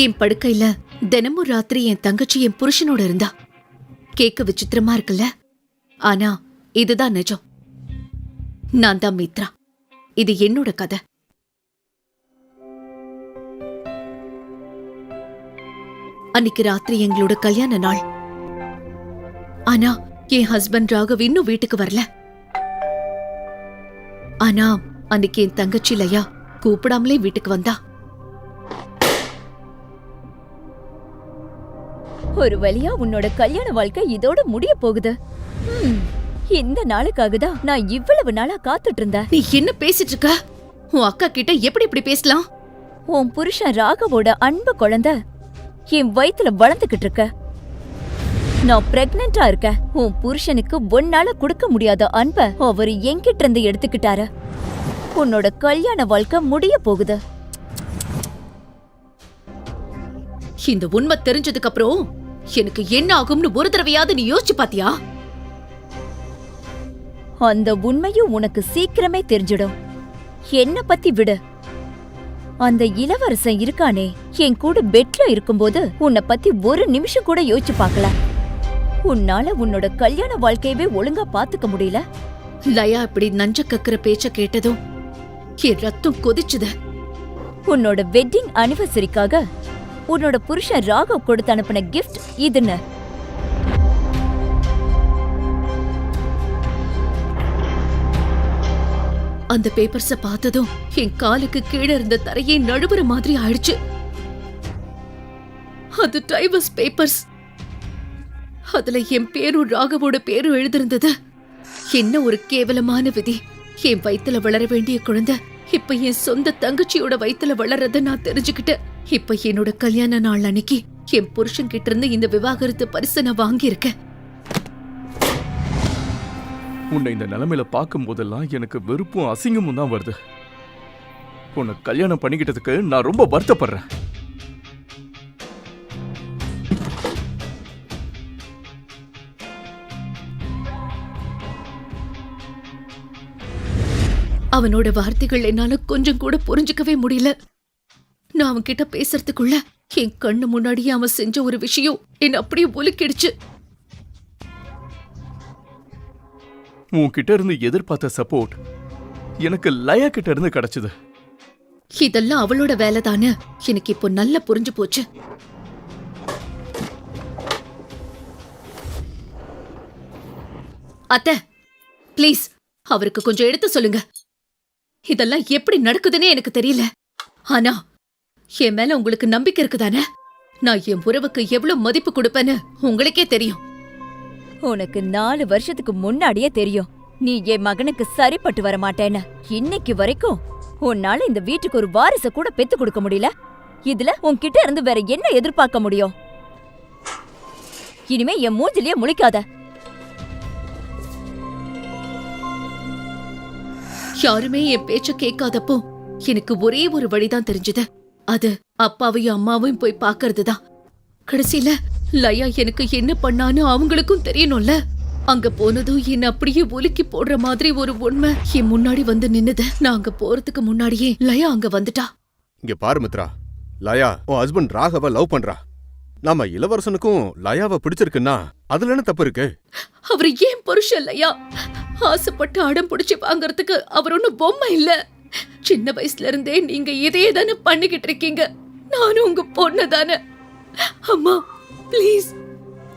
என் படுக்கையில தினமும் ராத்திரி என் தங்கச்சி என் புருஷனோட இருந்தா. கேட்க விசித்திரமா இருக்குல்ல, ஆனா இதுதான் நிஜம். நான் தான் மித்ரா. இது என்னோட கதை. அன்னைக்கு ராத்திரி எங்களோட கல்யாண நாள். ஆனா என் ஹஸ்பண்ட் ராகவ் இன்னும் வீட்டுக்கு வரல. ஆனா அன்னைக்கு என் தங்கச்சி லயா கூப்பிடாமலே வீட்டுக்கு வந்தா. ஒரு வழியா உன்னோட கல்யாண வாழ்க்கை இதோட முடிய போகுது. இந்த நாளுக்காக தான் நான் இவ்வளவு நாளா காத்துட்டு இருந்தேன். நீ என்ன பேசிட்டு இருக்க? உன் அக்கா கிட்ட எப்படி இப்படி பேசலாம்? உன் புருஷன் ராகவோட அன்பு குழந்தை என் வயித்துல வளர்ந்துகிட்டு இருக்க. நான் பிரெக்னெண்டா இருக்க. உன் புருஷனுக்கு ஒன்னால கொடுக்க முடியாத அன்ப அவரு என்கிட்ட இருந்து எடுத்துக்கிட்டாரு. உன்னோட கல்யாண வாழ்க்கை முடிய போகுது. இந்த உண்மை தெரிஞ்சதுக்கு அப்புறம் எனக்கு என்ன ஆகும்னு ஒரு தடவையாவது நீ யோசிச்சு பாத்தியா? அந்த உண்மையும் உனக்கு சீக்கிரமே தெரிஞ்சிடும். என்ன பத்தி விடு. அந்த இளவரசன் இருக்கானே, என் கூட பெட்ல இருக்கும்போது உன்னை பத்தி ஒரு நிமிஷம் கூட யோசிச்சு பார்க்கல. உன்னால உன்னோட கல்யாண வாழ்க்கையவே ஒழுங்கா பாத்துக்க முடியல. லயா இப்படி நஞ்ச கக்கிற பேச்ச கேட்டதும் என் ரத்தம் கொதிச்சுது. உன்னோட வெட்டிங் அனிவர்சரிக்காக உன்னோட புருஷன் ராகவ் கொடுத்து அனுப்பின கிஃப்ட் இதுன்னு. அந்த பேப்பர்ஸ பார்த்ததும் என் காலுக்கு கீழே இருந்த தரையை நழுவுற மாதிரி ஆயிடுச்சு. அது டைவர்ஸ் பேப்பர்ஸ். அதுல என் பேரும் ராகவோட பேரும் எழுதிருந்தது. என்ன ஒரு கேவலமான விதி. என் வயித்துல வளர வேண்டிய குழந்தை இப்ப என் சொந்த தங்கச்சியோட வயித்துல வளர்றத நான் தெரிஞ்சுக்கிட்டேன். இப்ப என்னோட கல்யாண நாள் அன்னைக்கு என் புருஷன் கிட்ட இருந்து இந்த விவாகரத்து பரிசை நான் வாங்கியிருக்கேன். உன்னை இந்த நிலைமையில பார்க்கும் போதெல்லாம் எனக்கு வெறுப்பும் அசிங்கமும் தான் வருது. உன்னை கல்யாணம் பண்ணிக்கிட்டதுக்கு நான் ரொம்ப வருத்தப்படுறேன். அவனோட வார்த்தைகள் என்னால கொஞ்சம் கூட புரிஞ்சுக்கவே முடியல. நான் அவன்கிட்ட பேசுறதுக்குள்ள என் கண்ணு முன்னாடியே அவன் செஞ்ச ஒரு விஷயம் என்ன அப்படியே ஒலுக்கிடுச்சு. உன்கிட்ட இருந்து எதிர்பார்த்த சப்போர்ட் எனக்கு லயா கிட்ட இருந்து கிடைச்சது. இதெல்லாம் அவளோட வேலை தானே. எனக்கு இப்போ நல்லா புரிஞ்சு போச்சு. அத்தை, ப்ளீஸ் அவருக்கு கொஞ்சம் எடுத்து சொல்லுங்க. இதெல்லாம் எப்படி நடக்குதுன்னே எனக்கு தெரியல. ஆனா என் மேல உங்களுக்கு நம்பிக்கை இருக்குதானே? நான் என் உறவுக்கு எவ்வளவு மதிப்பு கொடுப்பேன்னு உங்களுக்கே தெரியும். உனக்கு 4 வருஷத்துக்கு முன்னாடியே தெரியும் நீ என் மகனுக்கு சரிப்பட்டு வர மாட்டேன்னு. இன்னைக்கு வரைக்கும் உன்னால இந்த வீட்டுக்கு ஒரு வாரிச கூட பெத்து கொடுக்க முடியல. இதுல உன்கிட்ட இருந்து வேற என்ன எதிர்பார்க்க முடியும்? இனிமே என் மூஞ்சிலேயே முழிக்காத. யாருமே என் பேச்ச கேட்காதப்போ எனக்கு ஒரே ஒரு வழிதான் தெரிஞ்சது. அது அப்பாவையும் அம்மாவையும் போய் பாக்குறதுதான். கடைசியில லயா எனக்கு என்ன பண்ணான்னு அவங்களுக்கும் தெரியணும்ல. அங்க போனதும் என்ன அப்படியே ஒலுக்கி போடுற மாதிரி ஒரு உண்மை என் முன்னாடி வந்து நின்னுது. நான் அங்க போறதுக்கு முன்னாடியே லயா அங்க வந்துட்டா. இங்க பாரு மித்ரா, லயா உன் ஹஸ்பண்ட் ராகவ லவ் பண்றா. நாம இளவரசனுக்கும் லயாவை பிடிச்சிருக்குன்னா அதுல என்ன தப்பு இருக்கு? அவர் ஏன் புருஷன் லயா? ஆசைப்பட்டு அடம் பிடிச்சி வாங்கறதுக்கு அவர் ஒன்னும் பொம்மை இல்ல. சின்ன வயசுல இருந்தே நீங்க இதையே தானே பண்ணிக்கிட்டு இருக்கீங்க. நானும் உங்க பொண்ணு தானே. அம்மா ப்ளீஸ்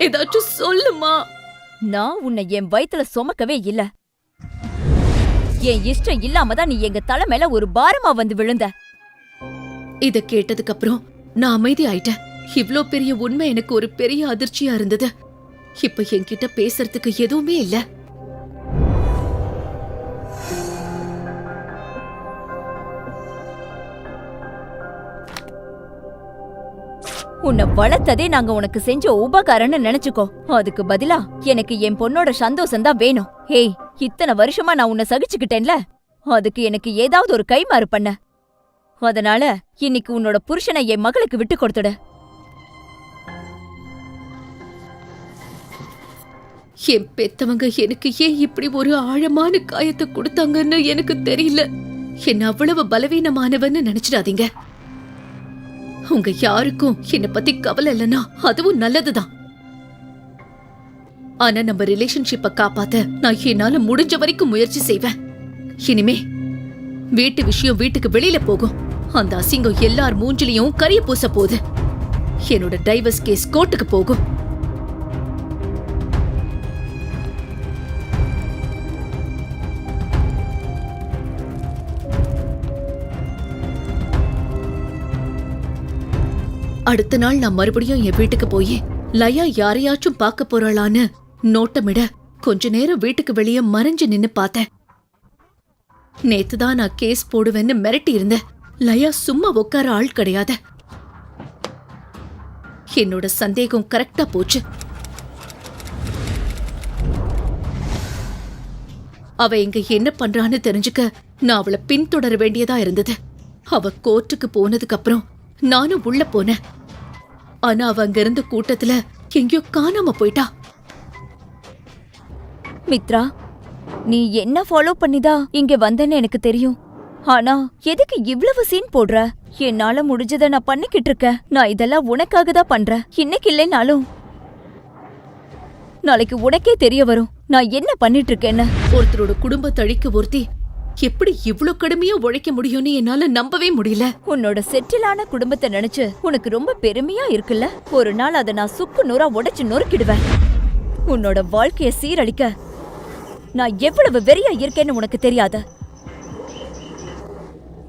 ஏதாச்சும் சொல்லுமா. நான் உன்னை என் வயித்துல சுமக்கவே இல்ல. என் இஷ்டம் இல்லாம தான் நீ எங்க தலை மேல ஒரு பாரமா வந்து விழுந்த. இத கேட்டதுக்கு அப்புறம் நான் அமைதி ஆயிட்டேன். இவ்ளோ பெரிய உண்மை எனக்கு ஒரு பெரிய அதிர்ச்சியா இருந்தது. இப்ப என்கிட்ட பேசுறதுக்கு எதுவுமே இல்ல. உன்னை வளர்த்ததே நாங்க உனக்கு செஞ்ச உபகாரம்னு நினைச்சுக்கோ. அதுக்கு பதிலா எனக்கு என் பொண்ணோட சந்தோஷம் தான் வேணும். ஏய், இத்தனை வருஷமா நான் உன்னை சகிச்சுக்கிட்டேன்ல, அதுக்கு எனக்கு ஏதாவது ஒரு கைமாறு பண்ண. அதனால இன்னைக்கு உன்னோட புருஷனை என் மகளுக்கு விட்டு கொடுத்துட. என் பெத்தவங்க எனக்கு ஏன் இப்படி ஒரு ஆழமான காயத்தை கொடுத்தாங்கன்னு எனக்கு தெரியல. என்ன அவ்வளவு பலவீனமானவன்னு நினைச்சிடாதீங்க. உங்க யாருக்கும் என்ன பத்தி கவலை இல்லைன்னா அதுவும் நல்லதுதான். ஆனா நம்ம ரிலேஷன்ஷிப்ப காப்பாத்த நான் என்னால முடிஞ்ச வரைக்கும் முயற்சி செய்வேன். இனிமே வீட்டு விஷயம் வீட்டுக்கு வெளியில போகும். அந்த அசிங்கம் எல்லார் மூஞ்சிலையும் கரிய பூச போகுது. என்னோட டைவர்ஸ் கேஸ் கோர்ட்டுக்கு போகும். அடுத்த நாள் நான் மறுபடியும் என் வீட்டுக்கு போய் லயா யாரையாச்சும் பார்க்க போறாளான்னு நோட்டமிட கொஞ்ச நேரம் வீட்டுக்கு வெளியே மறைஞ்சு நின்னு பார்த்தேன். நேத்துதான் நான் கேஸ் போடுவேன்னு மிரட்டி இருந்தேன். லயா சும்மா உட்கார ஆள் கிடையாது. என்னோட சந்தேகம் கரெக்டா போச்சு. அவ இங்க என்ன பண்றான்னு தெரிஞ்சுக்க நான் அவளை பின்தொடர வேண்டியதா இருந்தது. அவ கோர்ட்டுக்கு போனதுக்கு அப்புறம் நானும் உள்ள போனேன். ஆனா அவ அங்க இருந்த கூட்டத்துல எங்கேயோ காணாம போயிட்டா. மித்ரா, நீ என்ன ஃபாலோ பண்ணிதா இங்க வந்தேன்னு எனக்கு தெரியும். ஆனா எதுக்கு இவ்வளவு சீன் போடுற? என்னால முடிஞ்சதை நான் பண்ணிக்கிட்டு இருக்கேன். நான் இதெல்லாம் உனக்காக தான் பண்றேன். இன்னைக்கு இல்லைனாலும் நாளைக்கு உனக்கே தெரிய வரும் நான் என்ன பண்ணிட்டு இருக்கேன்னு. ஒருத்தரோட குடும்பத்தை அழிக்க ஒருத்தி எப்படி இவ்ளோ கடுமையா உழைக்க முடியும்னு என்னால நம்பவே முடியல. உன்னோட செட்டிலான குடும்பத்தை நினைச்சு உனக்கு ரொம்ப பெருமையா இருக்குல்ல? ஒரு நாள் அதை நான் சுக்கு நூறா உடைச்சு நொறுக்கிடுவேன். உன்னோட வாழ்க்கைய சீரழிக்க நான் எவ்வளவு வெறியா இருக்கேன்னு உனக்கு தெரியாத.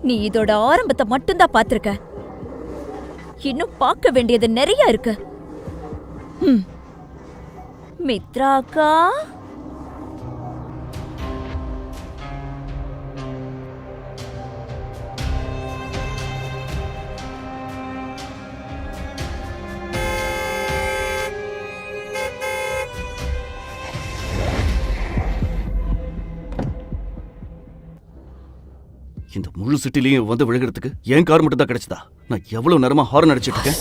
நீ இதோட ஆரம்பத்தை மட்டும்தான் பாத்திருக்க. இன்னும் பார்க்க வேண்டியது நிறைய இருக்கு. மித்ராக்கா, இந்த முழு சிட்டிலையும் வந்து விழுகிறதுக்கு என் கார் மட்டும் தான் கிடைச்சதா? நான் எவ்வளவு நேரமா ஹார்ன் அடிச்சிட்டு இருக்கேன்.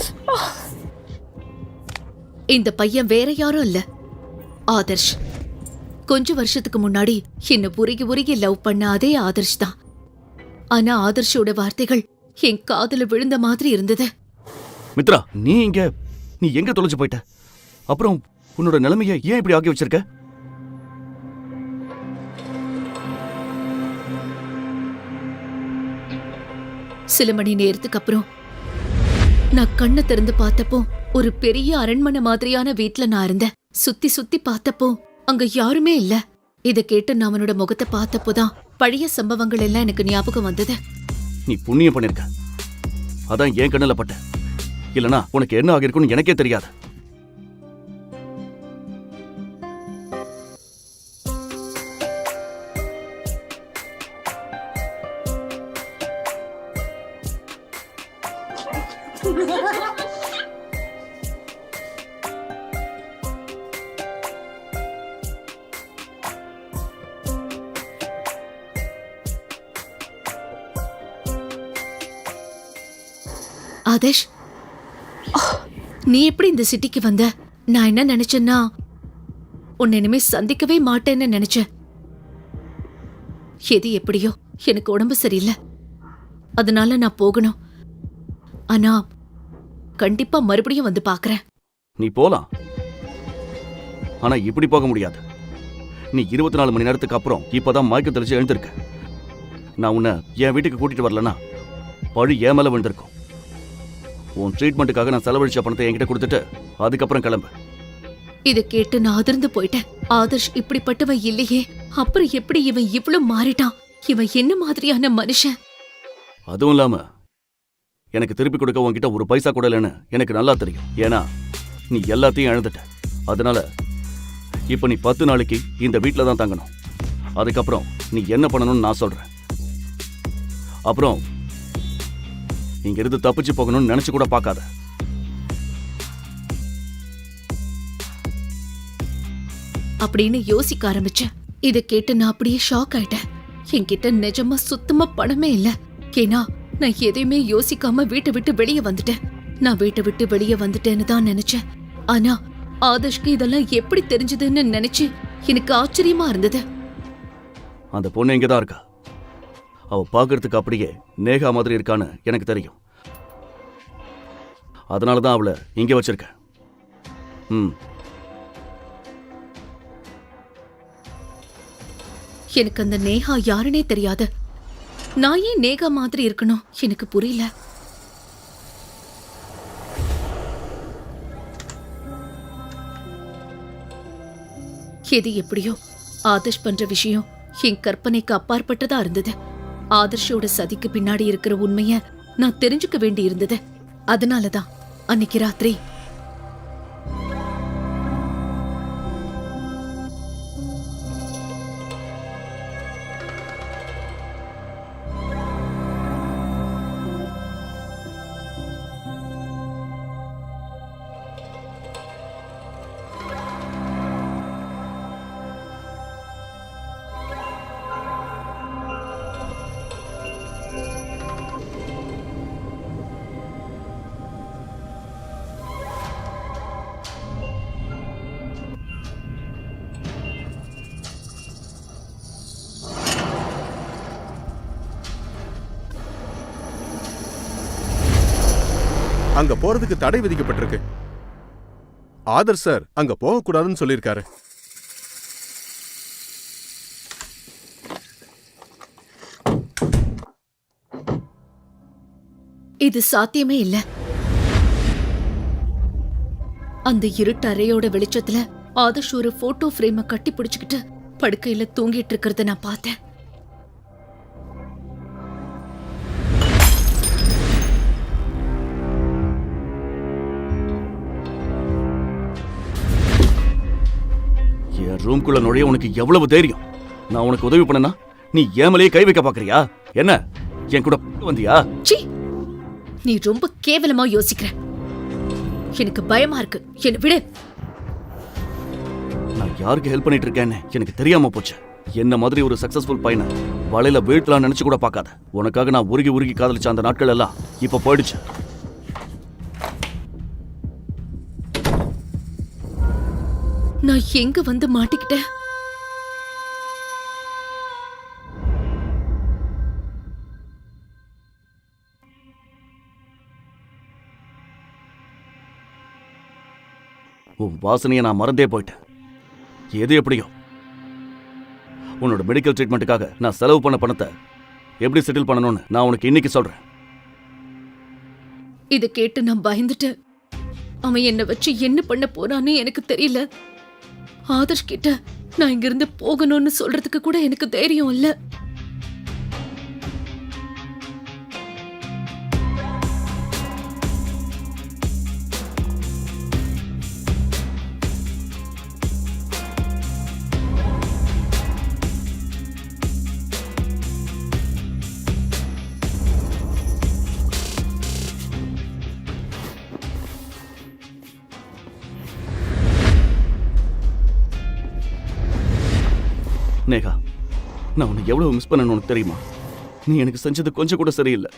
இந்த பையன் வேற யாரும் இல்ல, ஆதர்ஷ். கொஞ்ச வருஷத்துக்கு முன்னாடி என்ன உருகி உருகி லவ் பண்ண அதே ஆதர்ஷ் தான். ஆனா ஆதர்ஷோட வார்த்தைகள் என் காதுல விழுந்த மாதிரி இருந்தது. மித்ரா, நீ எங்க தொலைச்சு போயிட்ட? அப்புறம் உன்னோட நிலைமையை ஏன் இப்படி ஆக்கி வச்சிருக்க? சில மணி நேரத்துக்கு அப்புறம் நான் கண்ணை திறந்து பார்த்தப்போ ஒரு பெரிய அரண்மனை மாதிரியான வீட்ல நான் இருந்தேன். சுத்தி சுத்தி பார்த்தப்போ அங்க யாருமே இல்ல. இத கேட்டு நான் அவனோட முகத்தை பார்த்தப்போதான் பழைய சம்பவங்கள் எல்லாம் எனக்கு ஞாபகம் வந்தது. நீ புண்ணியம் பண்ணிருக்க. அதான் என் கண்ணுல பட்ட. இல்லனா உனக்கு என்ன ஆகிருக்குன்னு எனக்கே தெரியாது. ஆதர்ஷ், நீ எப்படி இந்த சிட்டிக்கு வந்த? நான் என்ன நினைச்சேன்னா உன்னை இனிமே சந்திக்கவே மாட்டேன்னு நினைச்சேன். எது எப்படியோ எனக்கு உடம்பு சரியில்லை, அதனால நான் போகணும். ஆனா கண்டிப்பா மறுபடியும் வந்து பாக்குறேன். நீ போலாம், ஆனா இப்படி போக முடியாது. நீ 24 மணி நேரத்துக்கு அப்புறம் இப்பதான் மயக்கம் தெளிச்சு எழுந்திருக்க. நான் உன்னை என் வீட்டுக்கு கூட்டிட்டு வரலன்னா பழி ஏன் மேல விழுந்திருக்கும். உன் ட்ரீட்மெண்ட்டுக்காக நான் செலவழிச்ச பணத்தை என்கிட்ட கொடுத்துட்டு அதுக்கப்புறம் கிளம்பு. இதை கேட்டு நான் அதிர்ந்து போயிட்டேன். ஆதர்ஷ் இப்படிப்பட்டவன் இல்லையே, அப்புறம் எப்படி இவன் இவ்வளவு மாறிட்டான்? இவன் என்ன மாதிரியான மனுஷன்? அதுவும் இல்லாம எனக்கு திருப்பி கொடுக்க உன்கிட்ட ஒரு பைசா கூட இல்லைன்னு எனக்கு நல்லா தெரியும். ஏன்னா நீ எல்லாத்தையும் இழந்துட்ட. அதனால இப்ப நீ 10 நாளைக்கு இந்த வீட்டில தான் தங்கணும். அதுக்கப்புறம் நீ என்ன பண்ணணும்னு நான் சொல்றேன். அப்புறம் இங்க இருந்து தப்பிச்சு போகணும்னு நினைச்சு கூட பார்க்காத. அப்படின்னு யோசிக்க ஆரம்பிச்சேன். இதை கேட்டு நான் அப்படியே ஷாக் ஆயிட்டேன். என்கிட்ட நிஜமா சுத்தமா பணமே இல்ல. ஏன்னா நான் எதையுமே யோசிக்காம வீட்டை விட்டு வெளியே வந்துட்டேன். நான் வீட்டை விட்டு வெளியே வந்துட்டேன்னு தான் நினைச்சேன். ஆனா ஆதர்ஷ்க்கு இதெல்லாம் எப்படி தெரிஞ்சதுன்னு நினைச்சு எனக்கு ஆச்சரியமா இருந்தது. அந்த பொண்ணு இங்கதான் இருக்கா. அவ பாக்குறதுக்கு அப்படியே நேகா மாதிரி இருக்கான்னு எனக்கு தெரியும். அதனால தான் அவளை இங்கே வச்சிருக்கேன். ம். எனக்கு அந்த நேஹா யாருனே தெரியாது. நான் ஏன் நேகா மாதிரி இருக்கணும் எனக்கு புரியல. எது எப்படியோ ஆதர்ஷ் பண்ற விஷயம் என் கற்பனைக்கு அப்பாற்பட்டதா இருந்தது. ஆதர்ஷோட சதிக்கு பின்னாடி இருக்கிற உண்மைய நான் தெரிஞ்சுக்க வேண்டி இருந்தது. அதனாலதான் அன்னைக்கு ராத்திரி அங்க போறதுக்கு தடை விதிக்கப்பட்டிருக்கு. ஆதர் சார் அங்க போகக்கூடாதுன்னு சொல்லியிருக்காரு. இது சாத்தியமே இல்ல. அந்த இருட்டு அறையோட வெளிச்சத்துல ஆதர்ஷ் ஒரு போட்டோ ஃப்ரேம கட்டி பிடிச்சுக்கிட்டு படுக்கையில தூங்கிட்டு இருக்கிறத நான் பார்த்தேன். என் ரூம்குள்ள நுழைய உனக்கு எவ்வளவு தைரியம்? நான் உனக்கு உதவி பண்ணனா நீ ஏமலையே கை வைக்க பாக்குறியா? என்ன என் கூட வந்தியா? சீ, நீ ரொம்ப கேவலமா யோசிக்கிற. எனக்கு பயமா இருக்கு. என்ன விடு. நான் யாருக்கு ஹெல்ப் பண்ணிட்டு இருக்கேன்னு எனக்கு தெரியாம போச்சு. என்ன மாதிரி ஒரு சக்சஸ்ஃபுல் பையனை வலையில வீழ்த்தலாம் நினைச்சு கூட பார்க்காத. உனக்காக நான் உருகி உருகி காதலிச்ச அந்த நாட்கள் எல்லாம் இப்ப போயிடுச்சு. நான் எங்க வந்து மாட்டிக்கிட்டேன்? உன் வாசனையை நான் மறந்தே போயிட்டேன். எது எப்படியோ உன்னோட மெடிக்கல் ட்ரீட்மெண்ட்டுக்காக நான் செலவு பண்ண பணத்தை எப்படி செட்டில் பண்ணணும்னு நான் உனக்கு இன்னைக்கு சொல்றேன். இதை கேட்டு நான் பயந்துட்டேன். அவன் என்னை வச்சு என்ன பண்ண போறான்னு எனக்கு தெரியல. ஆதர்ஷ் கிட்ட நான் இங்கிருந்து போகணும்னு சொல்றதுக்கு கூட எனக்கு தைரியம் இல்ல. நேகா, நான் உன்னை எவ்வளவு மிஸ் பண்ணணும் உனக்கு தெரியுமா? நீ எனக்கு செஞ்சது கொஞ்சம் கூட சரியில்லை.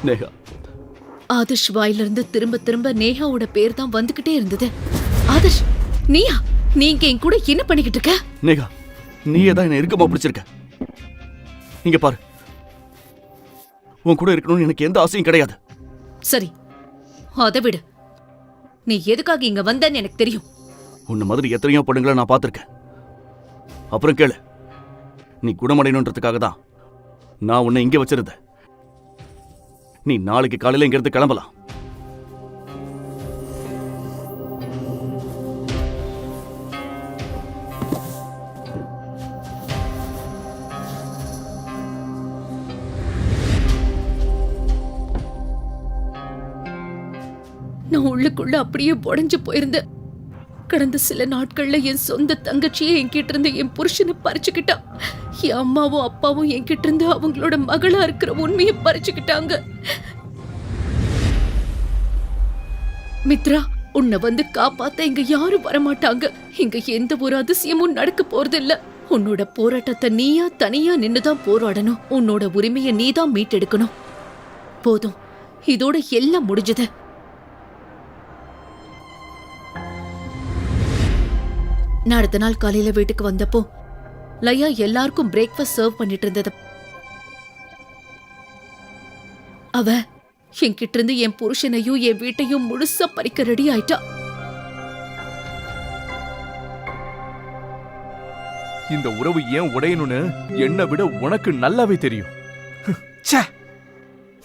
நேகா, ஆதர்ஷ் வாயிலிருந்து திரும்ப திரும்ப நேஹாவோட பேர் தான் வந்துகிட்டே இருந்தது. ஆதர்ஷ், நீயா? நீங்க என் கூட என்ன பண்ணிக்கிட்டு இருக்க? நேகா, நீயே தான் என்ன இறுக்கமா பிடிச்சிருக்க. இங்க பாரு, உன் கூட இருக்கணும்னு எனக்கு எந்த ஆசையும் கிடையாது. சரி, அதை விடு. நீ எதுக்காக இங்க வந்தன்னு எனக்கு தெரியும். உன்ன மாதிரி எத்தனையோ பொண்ணுங்களை நான் பார்த்திருக்கேன். அப்புறம் கேளு, நீ குணமடையணுன்றதுக்காக தான் நான் உன்னை இங்கே வச்சிருந்தேன். நீ நாளைக்கு காலையில இங்கிருந்து கிளம்பலாம். நான் உள்ளுக்குள்ள அப்படியே உடைஞ்சு போயிருந்தேன். கடந்த சில நாட்கள்ல என் சொந்த தங்கச்சியே என்கிட்ட இருந்து என் புருஷனை பறிச்சுக்கிட்டா. என் அம்மாவும் அப்பாவும் என்கிட்ட இருந்து அவங்களோட மகளா இருக்கிற உண்மையை பறிச்சுக்கிட்டாங்க. மித்ரா, உன்னை வந்து காப்பாத்த இங்க யாரும் வரமாட்டாங்க. இங்க எந்த ஒரு அதிசயமும் நடக்க போறதில்ல. உன்னோட போராட்டத்தை நீயா தனியா நின்னுதான் போராடணும். உன்னோட உரிமையை நீதான் மீட்டெடுக்கணும். போதும், இதோட எல்லாம் முடிஞ்சது. நான் அடுத்த நாள் காலையில வீட்டுக்கு வந்தப்போ லயா எல்லாருக்கும் பிரேக்ஃபாஸ்ட் சர்வ் பண்ணிட்டு இருந்தது. அவ என்கிட்ட இருந்து என் புருஷனையும் என் வீட்டையும் முழுசா பறிக்க ரெடி ஆயிட்டா. இந்த உறவு ஏன் உடையணும்னு என்னை விட உனக்கு நல்லாவே தெரியும். ச்சே,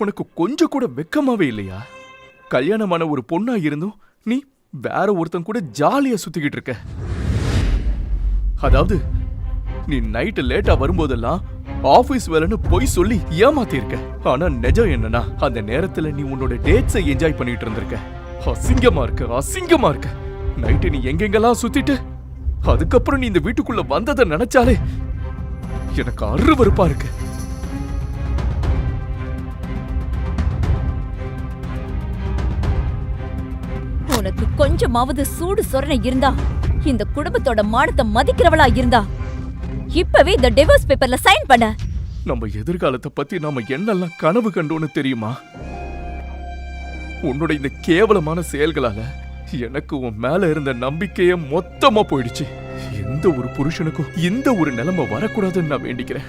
உனக்கு கொஞ்சம் கூட வெக்கமாவே இல்லையா? கல்யாணமான ஒரு பொண்ணா இருந்தும் நீ வேற ஒருத்தன் கூட ஜாலியா சுத்திக்கிட்டு இருக்க. அதாவது நீ நைட்டு லேட்டா வரும்போதெல்லாம் ஆபீஸ் வேலைன்னு பொய் சொல்லி ஏமாத்திருக்க. ஆனா நிஜம் என்னன்னா, அந்த நேரத்துல நீ உன்னோட டேட்ஸை என்ஜாய் பண்ணிட்டு இருந்திருக்க. அசிங்கமா இருக்கு, அசிங்கமா இருக்கு. நைட்டு நீ எங்கெங்கெல்லாம் சுத்திட்டு அதுக்கப்புறம் நீ இந்த வீட்டுக்குள்ள வந்ததை நினைச்சாலே எனக்கு அருவருப்பா இருக்கு. உனக்கு கொஞ்சமாவது சூடு சொரணை இருந்தா, இந்த குடும்பத்தோட மானத்தை மதிக்கிறவளா இருந்தா இப்பவே இந்த டிவோர்ஸ் பேப்பர்ல சைன் பண்ண. நம்ம எதிர்காலத்தை பத்தி நாம என்னெல்லாம் கனவு கண்டோன்னு தெரியுமா? உன்னோட இந்த கேவலமான செயல்களால எனக்கு உன் மேல இருந்த நம்பிக்கையே மொத்தமா போயிடுச்சு. எந்த ஒரு புருஷனுக்கும் இந்த ஒரு நிலைமை வரக்கூடாதுன்னு நான் வேண்டிக்கிறேன்.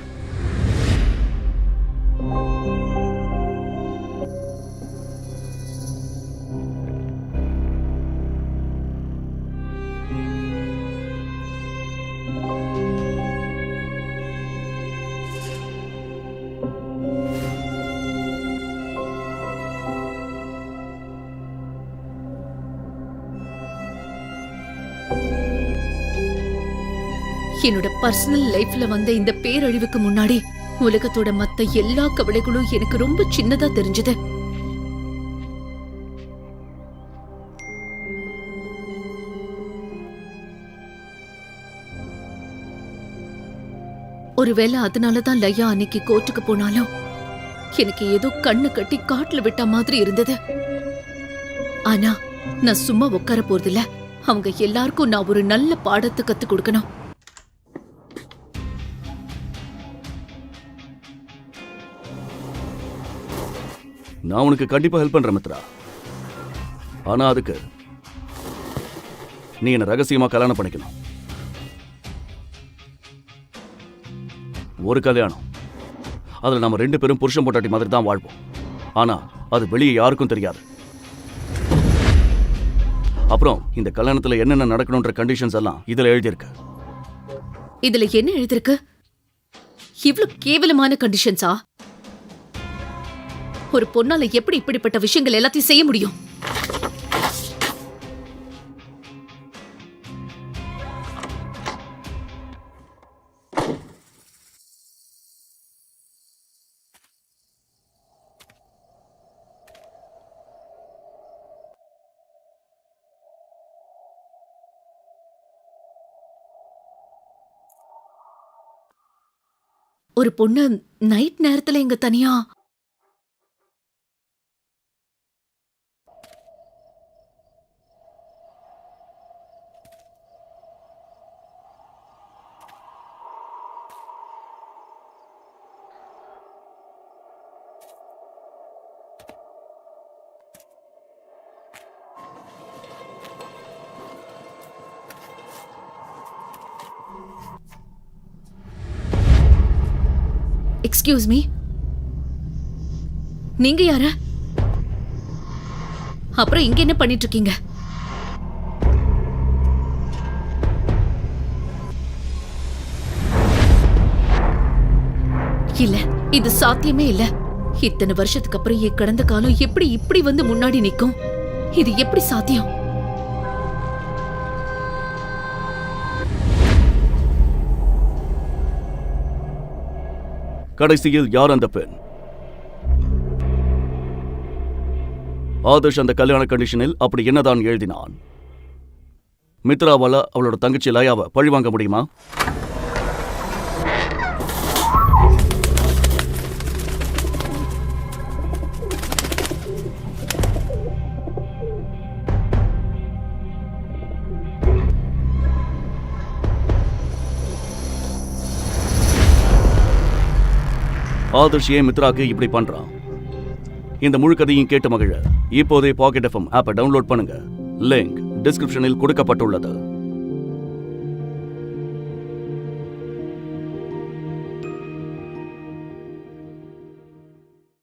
என்னோட பர்சனல் லைஃப்ல வந்த இந்த பேரழிவுக்கு முன்னாடி உலகத்தோட மத்த எல்லா கவலைகளும் எனக்கு ரொம்ப சின்னதா தெரிஞ்சது. ஒருவேளை அதனாலதான் லயா அன்னைக்கு கோர்ட்டுக்கு போனாலும் எனக்கு ஏதோ கண்ணு கட்டி காட்டுல விட்ட மாதிரி இருந்தது. ஆனா நான் சும்மா உட்கார போறதில்ல. அவங்க எல்லாருக்கும் நான் ஒரு நல்ல பாடத்தை கத்து கொடுக்கணும். நான் உனக்கு கண்டிப்பா ஹெல்ப் பண்றேன் மித்ரா. ஆனா அதுக்கு நீ என்ன ரகசியமா கல்யாணம் பண்ணிக்கணும். ஒரு கல்யாணம், அதுல நம்ம 2 பேரும் புருஷன் பொண்டாட்டி மாதிரி தான் வாழ்வோம். ஆனா அது வெளியே யாருக்கும் தெரியாது. அப்புறம் இந்த கல்யாணத்துல என்னென்ன நடக்கணும்ன்ற கண்டிஷன்ஸ் எல்லாம் இதுல எழுதியிருக்கு. இதுல என்ன எழுதிருக்கு? இவ்ளோ கேவலமான கண்டிஷன்ஸா? ஒரு பொண்ணால எப்படி இப்படிப்பட்ட விஷயங்கள் எல்லாத்தையும் செய்ய முடியும்? ஒரு பொண்ணு நைட் நேரத்துல இங்க தனியா எக்ஸ்கியூஸ் மீ, நீங்க யாரு? அப்புறம் இங்க என்ன பண்ணிட்டு இருக்கீங்க? இல்ல, இது சாத்தியமே இல்ல. இத்தனை வருஷத்துக்கு அப்புறம் என் கடந்த காலம் எப்படி இப்படி வந்து முன்னாடி நிக்கும்? இது எப்படி சாத்தியம்? கடைசியில் யார் அந்த பெண்? ஆதர்ஷ் அந்த கல்யாண கண்டிஷனில் அப்படி என்னதான் எழுதினான்? மித்ராவால அவளோட தங்கச்சி லயாவை பழிவாங்க முடியுமா? ஆதர்ஷ் ஏன் மித்ராக்கு இப்படி பண்றான்? இந்த முழு கதையும் கேட்டு மகிழ இப்போதே பாக்கெட் எஃப்எம் ஆப்பை டவுன்லோட் பண்ணுங்க. லிங்க் டிஸ்கிரிப்ஷனில் கொடுக்கப்பட்டுள்ளது.